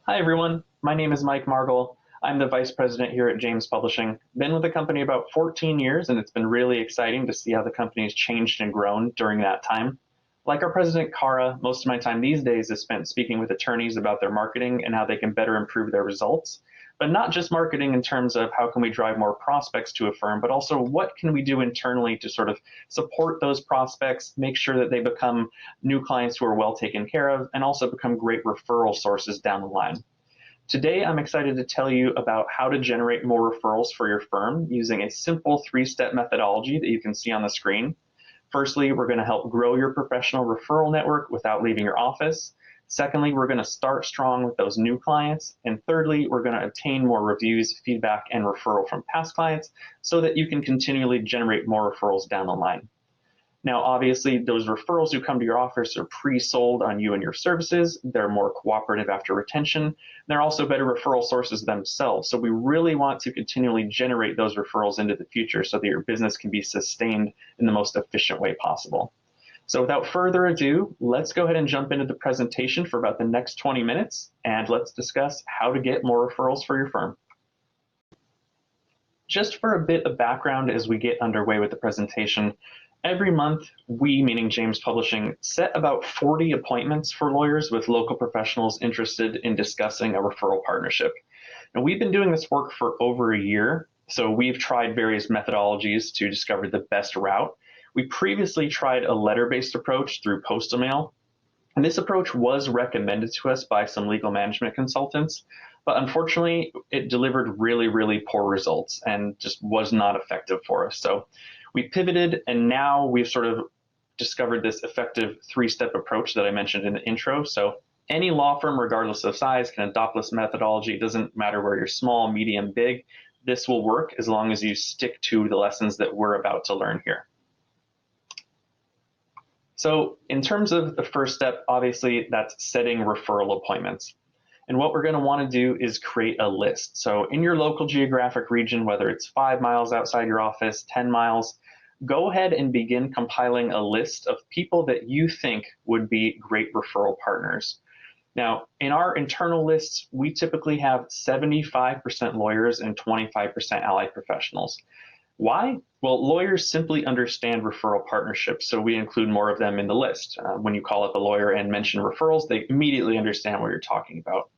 Hi everyone, my name is Mike Margol. I'm the Vice President here at James Publishing. Been with the company about 14 years and it's been really exciting to see how the company has changed and grown during that time. Like our President Kara, most of my time these days is spent speaking with attorneys about their marketing and how they can better improve their results. But not just marketing in terms of how can we drive more prospects to a firm, but also what can we do internally to sort of support those prospects, make sure that they become new clients who are well taken care of, and also become great referral sources down the line. Today, I'm excited to tell you about how to generate more referrals for your firm using a simple three-step methodology that you can see on the screen. Firstly, we're going to help grow your professional referral network without leaving your office. Secondly, we're going to start strong with those new clients. And thirdly, we're going to obtain more reviews, feedback, and referral from past clients so that you can continually generate more referrals down the line. Now, obviously, those referrals who come to your office are pre-sold on you and your services. They're more cooperative after retention. They're also better referral sources themselves. So we really want to continually generate those referrals into the future so that your business can be sustained in the most efficient way possible. So without further ado, let's go ahead and jump into the presentation for about the next 20 minutes, and let's discuss how to get more referrals for your firm. Just for a bit of background as we get underway with the presentation, every month, we, meaning James Publishing, set about 40 appointments for lawyers with local professionals interested in discussing a referral partnership. And we've been doing this work for over a year, so we've tried various methodologies to discover the best route. We previously tried a letter-based approach through postal mail, and this approach was recommended to us by some legal management consultants, but unfortunately, it delivered really, really poor results and just was not effective for us. So we pivoted, and now we've sort of discovered this effective three-step approach that I mentioned in the intro. So any law firm, regardless of size, can adopt this methodology. It doesn't matter where you're small, medium, big. This will work as long as you stick to the lessons that we're about to learn here. So in terms of the first step, obviously that's setting referral appointments. And what we're going to want to do is create a list. So in your local geographic region, whether it's 5 miles outside your office, 10 miles, go ahead and begin compiling a list of people that you think would be great referral partners. Now, in our internal lists, we typically have 75% lawyers and 25% allied professionals. Why? Well, lawyers simply understand referral partnerships, so we include more of them in the list. When you call up a lawyer and mention referrals, they immediately understand what you're talking about.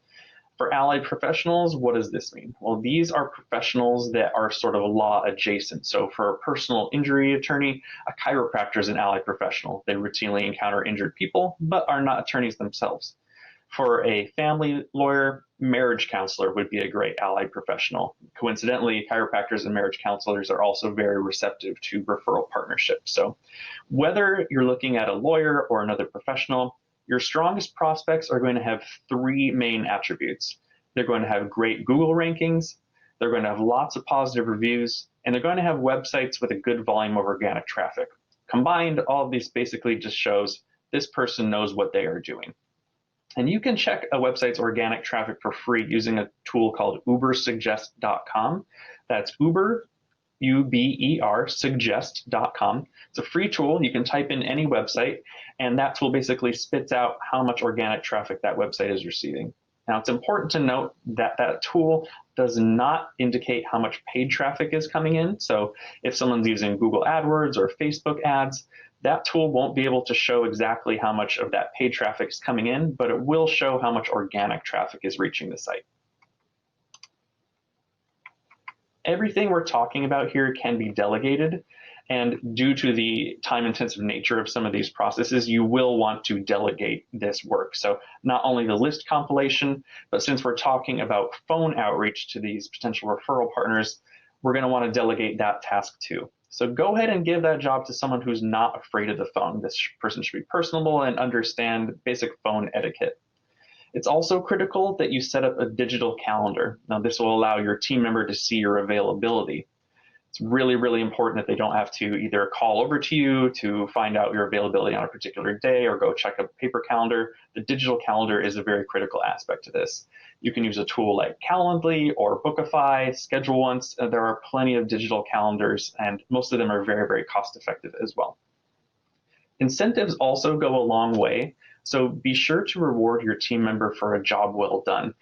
For allied professionals, what does this mean? Well, these are professionals that are sort of law adjacent. So for a personal injury attorney, a chiropractor is an allied professional. They routinely encounter injured people, but are not attorneys themselves. For a family lawyer, marriage counselor would be a great allied professional. Coincidentally, chiropractors and marriage counselors are also very receptive to referral partnerships. So whether you're looking at a lawyer or another professional, your strongest prospects are going to have three main attributes. They're going to have great Google rankings, they're going to have lots of positive reviews, and they're going to have websites with a good volume of organic traffic. Combined, all of these basically just shows this person knows what they are doing. And you can check a website's organic traffic for free using a tool called ubersuggest.com. That's Uber, U-B-E-R, suggest.com. It's a free tool. You can type in any website, and that tool basically spits out how much organic traffic that website is receiving. Now, it's important to note that that tool does not indicate how much paid traffic is coming in. So if someone's using Google AdWords or Facebook ads, that tool won't be able to show exactly how much of that paid traffic is coming in, but it will show how much organic traffic is reaching the site. Everything we're talking about here can be delegated, and due to the time-intensive nature of some of these processes, you will want to delegate this work. So not only the list compilation, but since we're talking about phone outreach to these potential referral partners, we're going to want to delegate that task too. So go ahead and give that job to someone who's not afraid of the phone. This person should be personable and understand basic phone etiquette. It's also critical that you set up a digital calendar. Now, this will allow your team member to see your availability. It's really, really important that they don't have to either call over to you to find out your availability on a particular day or go check a paper calendar. The digital calendar is a very critical aspect to this. You can use a tool like Calendly or Bookify, Schedule Once. There are plenty of digital calendars, and most of them are very, very cost effective as well. Incentives also go a long way. So be sure to reward your team member for a job well done.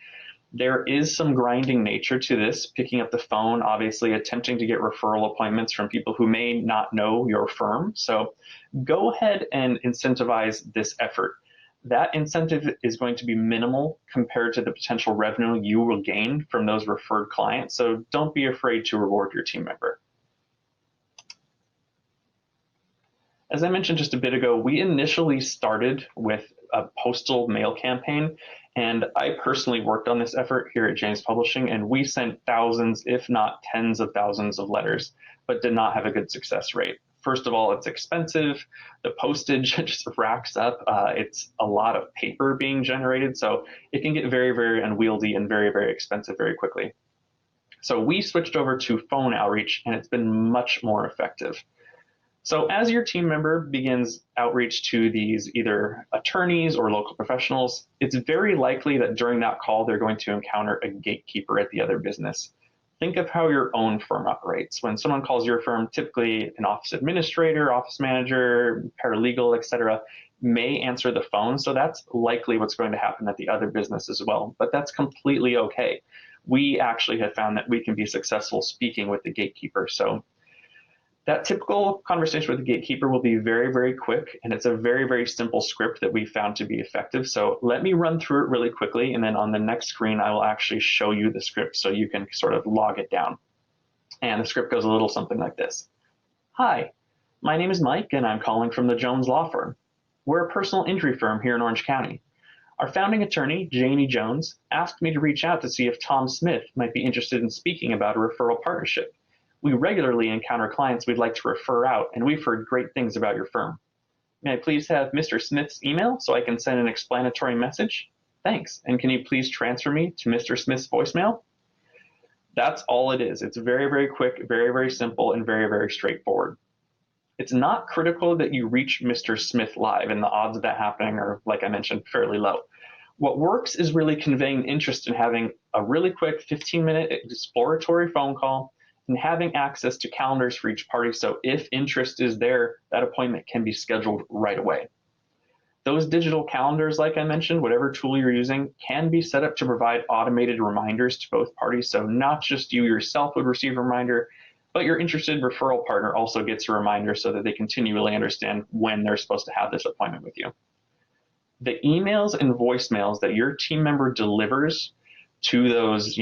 There is some grinding nature to this, picking up the phone, obviously attempting to get referral appointments from people who may not know your firm. So go ahead and incentivize this effort. That incentive is going to be minimal compared to the potential revenue you will gain from those referred clients. So don't be afraid to reward your team member. As I mentioned just a bit ago, we initially started with a postal mail campaign, and I personally worked on this effort here at James Publishing, and we sent thousands, if not tens of thousands of letters, but did not have a good success rate. First of all, it's expensive. The postage just racks up. It's a lot of paper being generated, so it can get very, very unwieldy and very, very expensive very quickly. So we switched over to phone outreach, and it's been much more effective. So as your team member begins outreach to these either attorneys or local professionals, it's very likely that during that call, they're going to encounter a gatekeeper at the other business. Think of how your own firm operates. When someone calls your firm, typically an office administrator, office manager, paralegal, etc., may answer the phone. So that's likely what's going to happen at the other business as well. But that's completely okay. We actually have found that we can be successful speaking with the gatekeeper. So that typical conversation with the gatekeeper will be very, very quick, and it's a very, very simple script that we found to be effective. So let me run through it really quickly, and then on the next screen, I will actually show you the script so you can sort of log it down. And the script goes a little something like this. Hi, my name is Mike, and I'm calling from the Jones Law Firm. We're a personal injury firm here in Orange County. Our founding attorney, Janie Jones, asked me to reach out to see if Tom Smith might be interested in speaking about a referral partnership. We regularly encounter clients we'd like to refer out, and we've heard great things about your firm. May I please have Mr. Smith's email so I can send an explanatory message? Thanks. And can you please transfer me to Mr. Smith's voicemail? That's all it is. It's very, very quick, very, very simple, and very, very straightforward. It's not critical that you reach Mr. Smith live, and the odds of that happening are, like I mentioned, fairly low. What works is really conveying interest in having a really quick 15-minute exploratory phone call and having access to calendars for each party. So if interest is there, that appointment can be scheduled right away. Those digital calendars, like I mentioned, whatever tool you're using, can be set up to provide automated reminders to both parties. So not just you yourself would receive a reminder, but your interested referral partner also gets a reminder so that they continually understand when they're supposed to have this appointment with you. The emails and voicemails that your team member delivers to those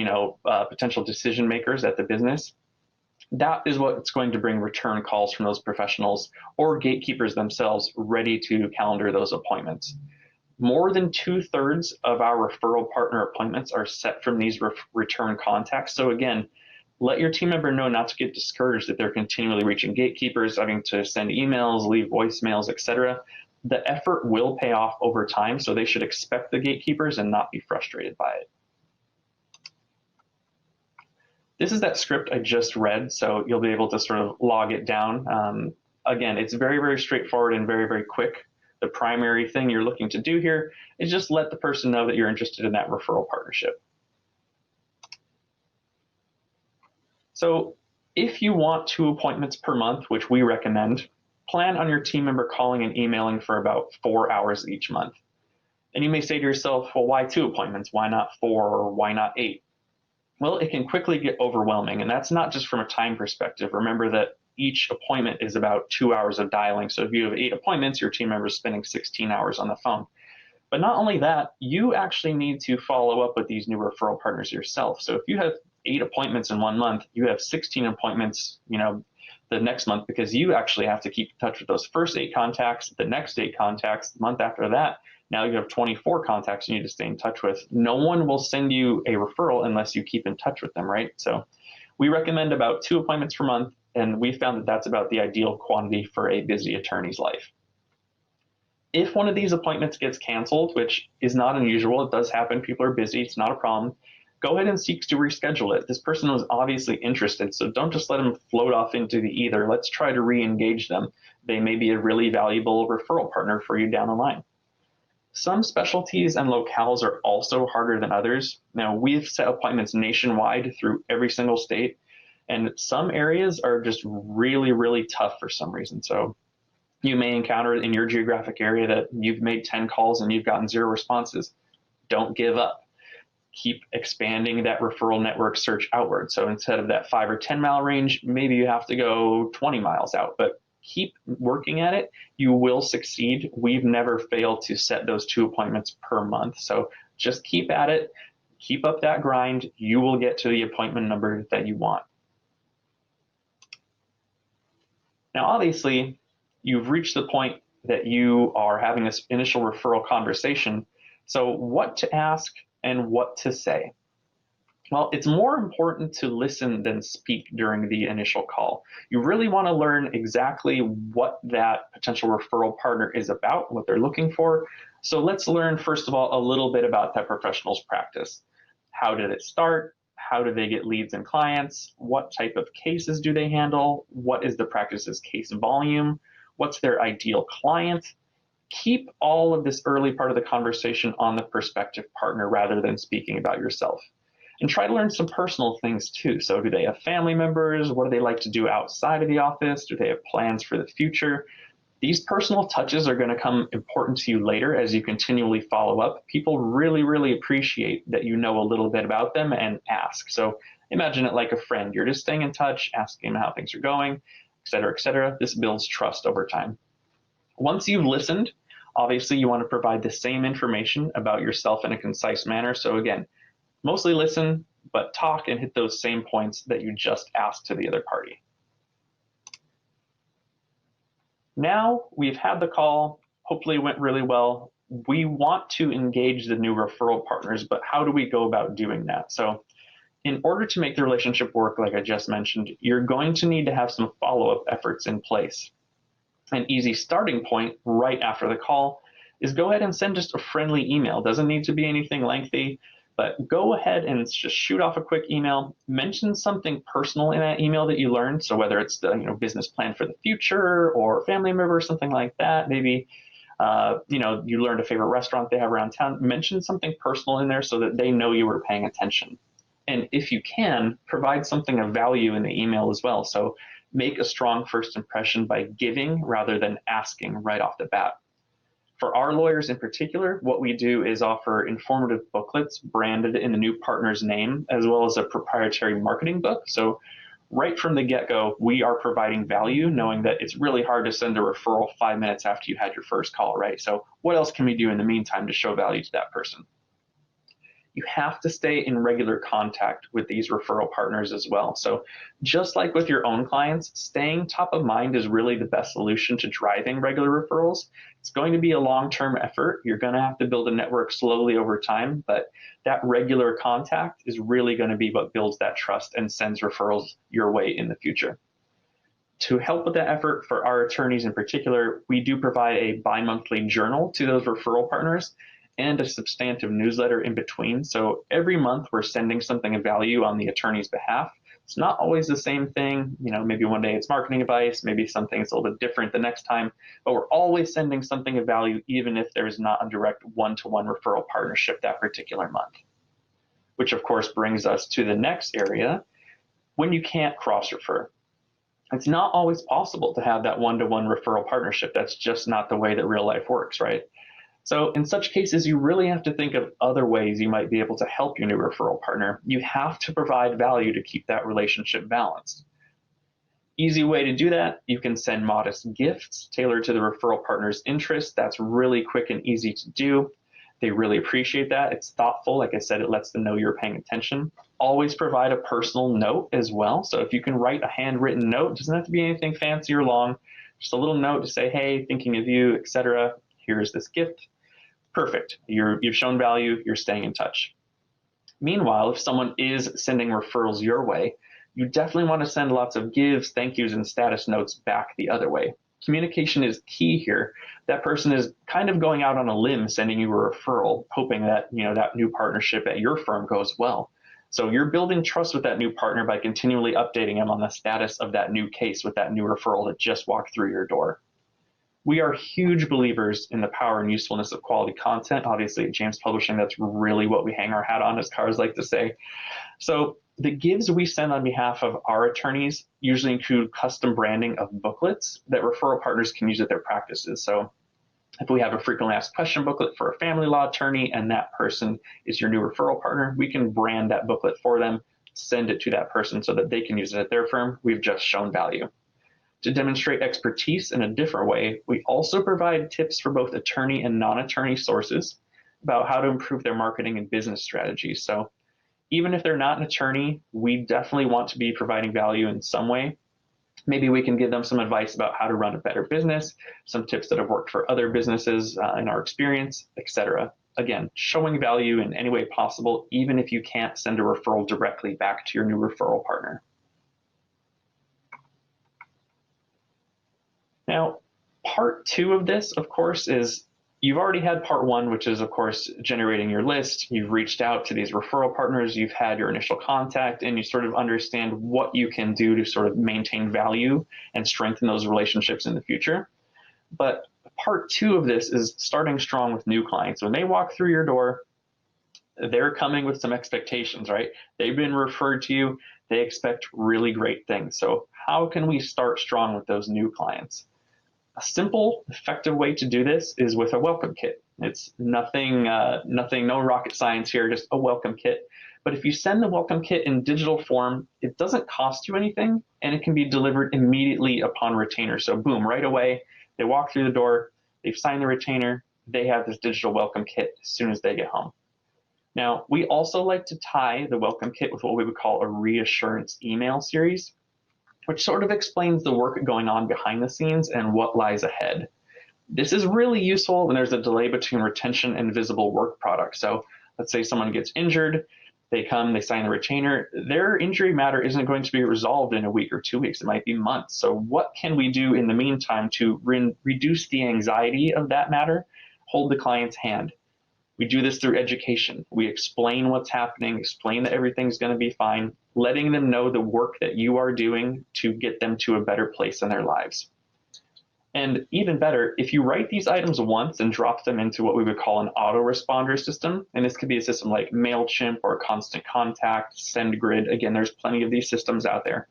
potential decision makers at the business, that is what's going to bring return calls from those professionals or gatekeepers themselves ready to calendar those appointments. More than 2/3 of our referral partner appointments are set from these return contacts. So again, let your team member know not to get discouraged that they're continually reaching gatekeepers, having to send emails, leave voicemails, etc. The effort will pay off over time, so they should expect the gatekeepers and not be frustrated by it. This is that script I just read, so you'll be able to sort of log it down. Again, it's very, very straightforward and very, very quick. The primary thing you're looking to do here is just let the person know that you're interested in that referral partnership. So if you want 2 appointments per month, which we recommend, plan on your team member calling and emailing for about 4 hours each month. And you may say to yourself, well, why 2 appointments? Why not 4 or why not 8? Well, it can quickly get overwhelming, and that's not just from a time perspective. Remember that each appointment is about 2 hours of dialing. So if you have 8 appointments, your team member is spending 16 hours on the phone. But not only that, you actually need to follow up with these new referral partners yourself. So if you have 8 appointments in 1 month, you have 16 appointments, the next month, because you actually have to keep in touch with those first 8 contacts, the next 8 contacts, the month after that. Now you have 24 contacts you need to stay in touch with. No one will send you a referral unless you keep in touch with them, right? So we recommend about 2 appointments per month, and we found that that's about the ideal quantity for a busy attorney's life. If one of these appointments gets canceled, which is not unusual, it does happen, people are busy, it's not a problem, go ahead and seek to reschedule it. This person was obviously interested, so don't just let them float off into the ether. Let's try to re-engage them. They may be a really valuable referral partner for you down the line. Some specialties and locales are also harder than others. Now, we've set appointments nationwide through every single state, and some areas are just really, really tough for some reason. So You may encounter in your geographic area that you've made 10 calls and you've gotten 0 responses. Don't give up. Keep expanding that referral network search outward. So instead of that 5 or 10 mile range, maybe you have to go 20 miles out, but keep working at it. You will succeed. We've never failed to set those 2 appointments per month. So just keep at it. Keep up that grind. You will get to the appointment number that you want. Now, obviously, you've reached the point that you are having this initial referral conversation. So what to ask and what to say? Well, it's more important to listen than speak during the initial call. You really want to learn exactly what that potential referral partner is about, what they're looking for. So let's learn, first of all, a little bit about that professional's practice. How did it start? How do they get leads and clients? What type of cases do they handle? What is the practice's case volume? What's their ideal client? Keep all of this early part of the conversation on the prospective partner rather than speaking about yourself. And try to learn some personal things too. So do they have family members? What do they like to do outside of the office? Do they have plans for the future? These personal touches are going to come important to you later as you continually follow up. People really, really appreciate that you know a little bit about them and ask. So imagine it like a friend. You're just staying in touch, asking them how things are going, et cetera, et cetera. This builds trust over time. Once you've listened, obviously you want to provide the same information about yourself in a concise manner. So again, mostly listen, but talk and hit those same points that you just asked to the other party. Now we've had the call, hopefully it went really well. We want to engage the new referral partners, but how do we go about doing that? So in order to make the relationship work, like I just mentioned, you're going to need to have some follow-up efforts in place. An easy starting point right after the call is go ahead and send just a friendly email. Doesn't need to be anything lengthy, but go ahead and just shoot off a quick email. Mention something personal in that email that you learned. So whether it's the business plan for the future or family member or something like that, maybe you learned a favorite restaurant they have around town. Mention something personal in there so that they know you were paying attention. And if you can, provide something of value in the email as well. So make a strong first impression by giving rather than asking right off the bat. For our lawyers in particular, what we do is offer informative booklets branded in the new partner's name, as well as a proprietary marketing book. So right from the get-go, we are providing value, knowing that it's really hard to send a referral 5 minutes after you had your first call, right? So what else can we do in the meantime to show value to that person? You have to stay in regular contact with these referral partners as well. So just like with your own clients, staying top of mind is really the best solution to driving regular referrals. It's going to be a long-term effort. You're going to have to build a network slowly over time, but that regular contact is really going to be what builds that trust and sends referrals your way in the future. To help with that effort, for our attorneys in particular, we do provide a bi-monthly journal to those referral partners and a substantive newsletter in between. So every month we're sending something of value on the attorney's behalf. It's not always the same thing. Maybe one day it's marketing advice, maybe something is a little bit different the next time, but we're always sending something of value, even if there's not a direct one-to-one referral partnership that particular month. Which of course brings us to the next area, when you can't cross-refer. It's not always possible to have that one-to-one referral partnership. That's just not the way that real life works, right? So in such cases, you really have to think of other ways you might be able to help your new referral partner. You have to provide value to keep that relationship balanced. Easy way to do that, you can send modest gifts tailored to the referral partner's interests. That's really quick and easy to do. They really appreciate that. It's thoughtful. Like I said, it lets them know you're paying attention. Always provide a personal note as well. So if you can write a handwritten note, it doesn't have to be anything fancy or long, just a little note to say, hey, thinking of you, etc. Here's this gift. Perfect. You've shown value. You're staying in touch. Meanwhile, if someone is sending referrals your way, you definitely want to send lots of gives, thank yous, and status notes back the other way. Communication is key here. That person is kind of going out on a limb sending you a referral, hoping that that new partnership at your firm goes well. So you're building trust with that new partner by continually updating them on the status of that new case with that new referral that just walked through your door. We are huge believers in the power and usefulness of quality content. Obviously, at James Publishing, that's really what we hang our hat on, as cars like to say. So The gives we send on behalf of our attorneys usually include custom branding of booklets that referral partners can use at their practices. So if we have a frequently asked question booklet for a family law attorney and that person is your new referral partner, we can brand that booklet for them, send it to that person so that they can use it at their firm. We've just shown value. To demonstrate expertise in a different way, we also provide tips for both attorney and non-attorney sources about how to improve their marketing and business strategies. So even if they're not an attorney, we definitely want to be providing value in some way. Maybe we can give them some advice about how to run a better business, some tips that have worked for other businesses in our experience, etc. Again, showing value in any way possible, even if you can't send a referral directly back to your new referral partner. Now, part 2 of this, of course, is you've already had part 1, which is, of course, generating your list. You've reached out to these referral partners, you've had your initial contact, and you sort of understand what you can do to sort of maintain value and strengthen those relationships in the future. But part 2 of this is starting strong with new clients. When they walk through your door, they're coming with some expectations, right? They've been referred to you, they expect really great things. So how can we start strong with those new clients? A simple, effective way to do this is with a welcome kit. It's nothing, no rocket science here, just a welcome kit. But if you send the welcome kit in digital form, it doesn't cost you anything, and it can be delivered immediately upon retainer. So boom, right away, they walk through the door, they've signed the retainer, they have this digital welcome kit as soon as they get home. Now, we also like to tie the welcome kit with what we would call a reassurance email series, which sort of explains the work going on behind the scenes and what lies ahead. This is really useful when there's a delay between retention and visible work product. So let's say someone gets injured, they come, they sign the retainer, their injury matter isn't going to be resolved in a week or 2 weeks, it might be months. So what can we do in the meantime to reduce the anxiety of that matter? Hold the client's hand. We do this through education. We explain what's happening, explain that everything's going to be fine, letting them know the work that you are doing to get them to a better place in their lives. And even better, if you write these items once and drop them into what we would call an autoresponder system, and this could be a system like MailChimp or Constant Contact, SendGrid, again, there's plenty of these systems out there,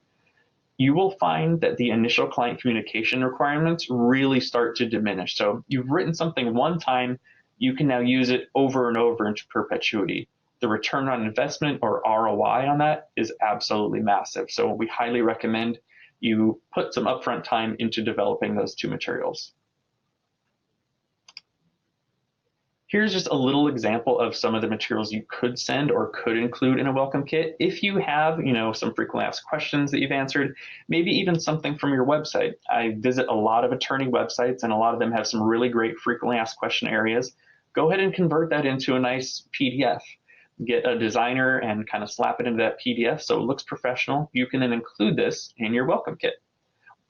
you will find that the initial client communication requirements really start to diminish. So you've written something one time, you can now use it over and over into perpetuity. The return on investment, or ROI, on that is absolutely massive. So we highly recommend you put some upfront time into developing those 2 materials. Here's just a little example of some of the materials you could send or could include in a welcome kit. If you have, some frequently asked questions that you've answered, maybe even something from your website. I visit a lot of attorney websites, and a lot of them have some really great frequently asked question areas. Go ahead and convert that into a nice PDF. Get a designer and kind of slap it into that PDF so it looks professional. You can then include this in your welcome kit,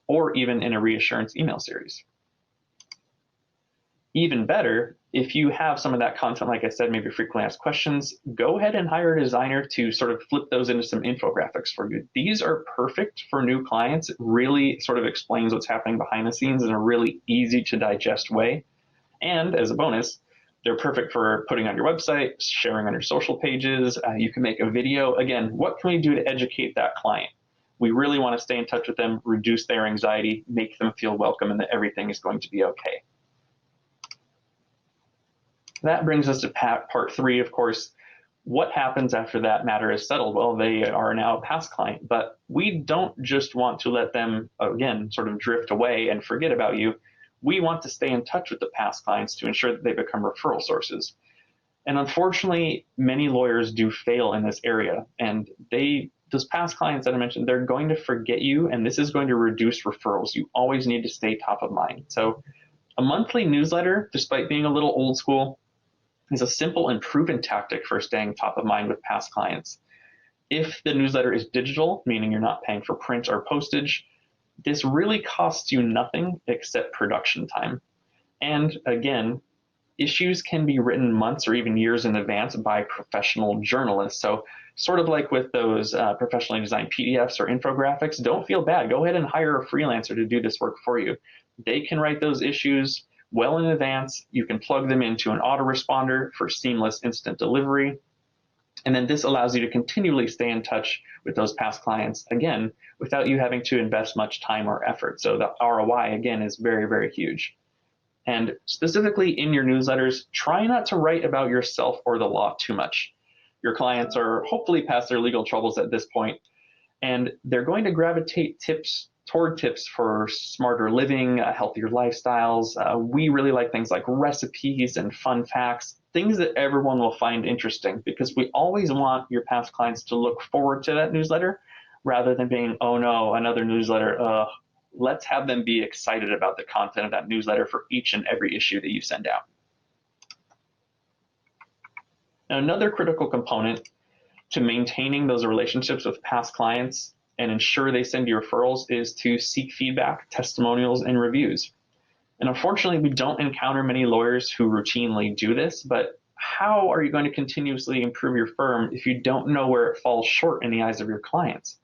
or even in a reassurance email series. Even better, if you have some of that content, like I said, maybe frequently asked questions, go ahead and hire a designer to sort of flip those into some infographics for you. These are perfect for new clients. It really sort of explains what's happening behind the scenes in a really easy to digest way. And as a bonus, they're perfect for putting on your website, sharing on your social pages. You can make a video. Again, what can we do to educate that client? We really want to stay in touch with them, reduce their anxiety, make them feel welcome, and that everything is going to be okay. That brings us to part 3, of course. What happens after that matter is settled? Well, they are now a past client, but we don't just want to let them, again, sort of drift away and forget about you. We want to stay in touch with the past clients to ensure that they become referral sources. And unfortunately, many lawyers do fail in this area. And those past clients that I mentioned, they're going to forget you, and this is going to reduce referrals. You always need to stay top of mind. So a monthly newsletter, despite being a little old school, is a simple and proven tactic for staying top of mind with past clients. If the newsletter is digital, meaning you're not paying for print or postage, this really costs you nothing except production time. And again, issues can be written months or even years in advance by professional journalists. So sort of like with those professionally designed PDFs or infographics, don't feel bad. Go ahead and hire a freelancer to do this work for you. They can write those issues well in advance. You can plug them into an autoresponder for seamless instant delivery. And then this allows you to continually stay in touch with those past clients, again, without you having to invest much time or effort. So the ROI, again, is very, very huge. And specifically in your newsletters, try not to write about yourself or the law too much. Your clients are hopefully past their legal troubles at this point, and they're going to gravitate toward tips for smarter living, healthier lifestyles. We really like things like recipes and fun facts, things that everyone will find interesting, because we always want your past clients to look forward to that newsletter rather than being, oh no, another newsletter. Let's have them be excited about the content of that newsletter for each and every issue that you send out. Now, another critical component to maintaining those relationships with past clients and ensure they send you referrals is to seek feedback, testimonials, and reviews. And unfortunately, we don't encounter many lawyers who routinely do this, but how are you going to continuously improve your firm if you don't know where it falls short in the eyes of your clients?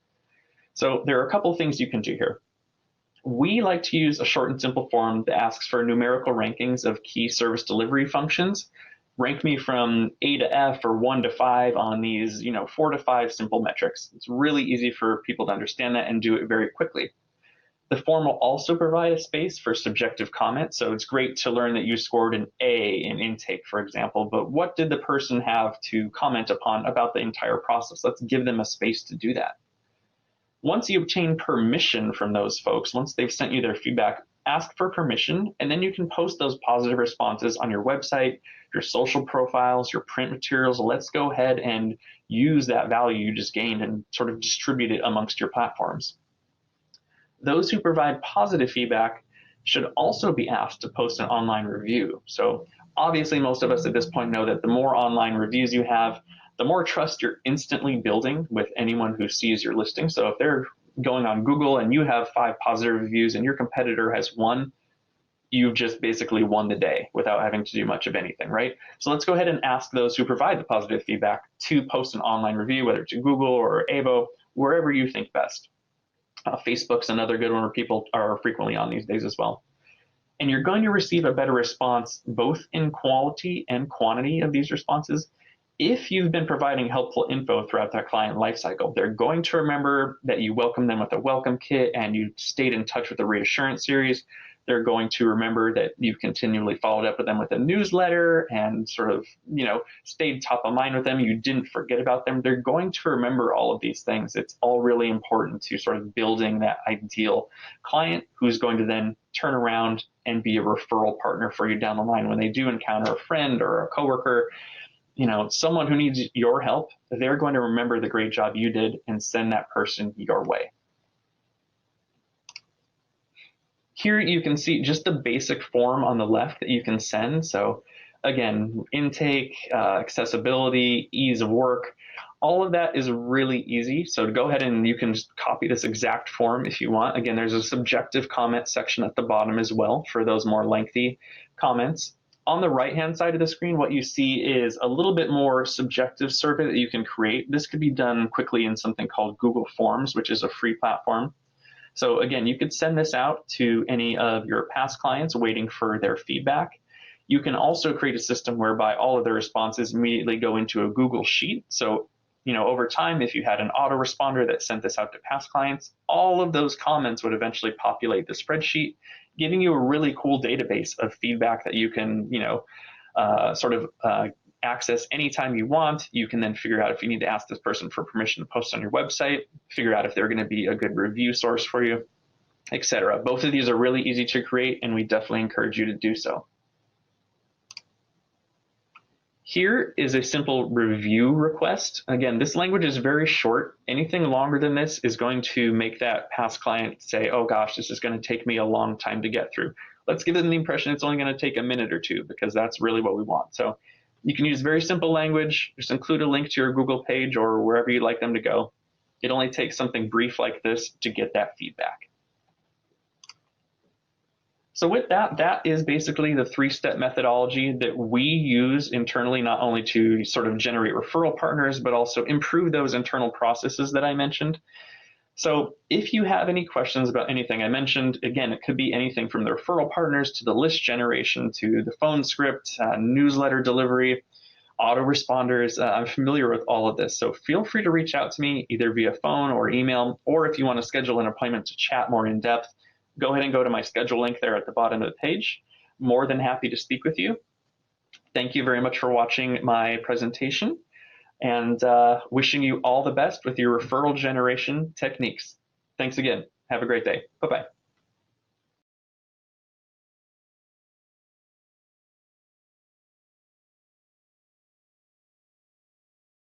So there are a couple of things you can do here. We like to use a short and simple form that asks for numerical rankings of key service delivery functions. Rank me from A to F or 1 to 5 on these, 4 to 5 simple metrics. It's really easy for people to understand that and do it very quickly. The form will also provide a space for subjective comment. So it's great to learn that you scored an A in intake, for example, but what did the person have to comment upon about the entire process? Let's give them a space to do that. Once you obtain permission from those folks, once they've sent you their feedback, ask for permission, and then you can post those positive responses on your website, your social profiles, your print materials. Let's go ahead and use that value you just gained and sort of distribute it amongst your platforms. Those who provide positive feedback should also be asked to post an online review. So obviously, most of us at this point know that the more online reviews you have, the more trust you're instantly building with anyone who sees your listing. So if they're going on Google and you have 5 positive reviews and your competitor has 1, you've just basically won the day without having to do much of anything, right? So let's go ahead and ask those who provide the positive feedback to post an online review, whether it's Google or Avo, wherever you think best. Facebook's another good one where people are frequently on these days as well. And you're going to receive a better response both in quality and quantity of these responses if you've been providing helpful info throughout that client lifecycle. They're going to remember that you welcomed them with a welcome kit and you stayed in touch with the reassurance series. They're going to remember that you've continually followed up with them with a newsletter and sort of, stayed top of mind with them. You didn't forget about them. They're going to remember all of these things. It's all really important to sort of building that ideal client who's going to then turn around and be a referral partner for you down the line when they do encounter a friend or a coworker, someone who needs your help. They're going to remember the great job you did and send that person your way. Here you can see just the basic form on the left that you can send. So again, intake, accessibility, ease of work, all of that is really easy. So to go ahead and you can just copy this exact form if you want. Again, there's a subjective comment section at the bottom as well for those more lengthy comments. On the right-hand side of the screen, what you see is a little bit more subjective survey that you can create. This could be done quickly in something called Google Forms, which is a free platform. So again, you could send this out to any of your past clients waiting for their feedback. You can also create a system whereby all of the responses immediately go into a Google Sheet. So, over time, if you had an autoresponder that sent this out to past clients, all of those comments would eventually populate the spreadsheet, giving you a really cool database of feedback that you can, access anytime you want. You can then figure out if you need to ask this person for permission to post on your website, figure out if they're going to be a good review source for you, etc. Both of these are really easy to create, and we definitely encourage you to do so. Here is a simple review request. Again, this language is very short. Anything longer than this is going to make that past client say, oh gosh, this is going to take me a long time to get through. Let's give them the impression it's only going to take a minute or 2, because that's really what we want. So you can use very simple language, just include a link to your Google page or wherever you'd like them to go. It only takes something brief like this to get that feedback. So with that, that is basically the 3-step methodology that we use internally, not only to sort of generate referral partners, but also improve those internal processes that I mentioned. So if you have any questions about anything I mentioned, again, it could be anything from the referral partners to the list generation to the phone script, newsletter delivery, autoresponders. I'm familiar with all of this. So feel free to reach out to me either via phone or email, or if you want to schedule an appointment to chat more in depth, go ahead and go to my schedule link there at the bottom of the page. More than happy to speak with you. Thank you very much for watching my presentation, and wishing you all the best with your referral generation techniques. Thanks again. Have a great day. Bye-bye.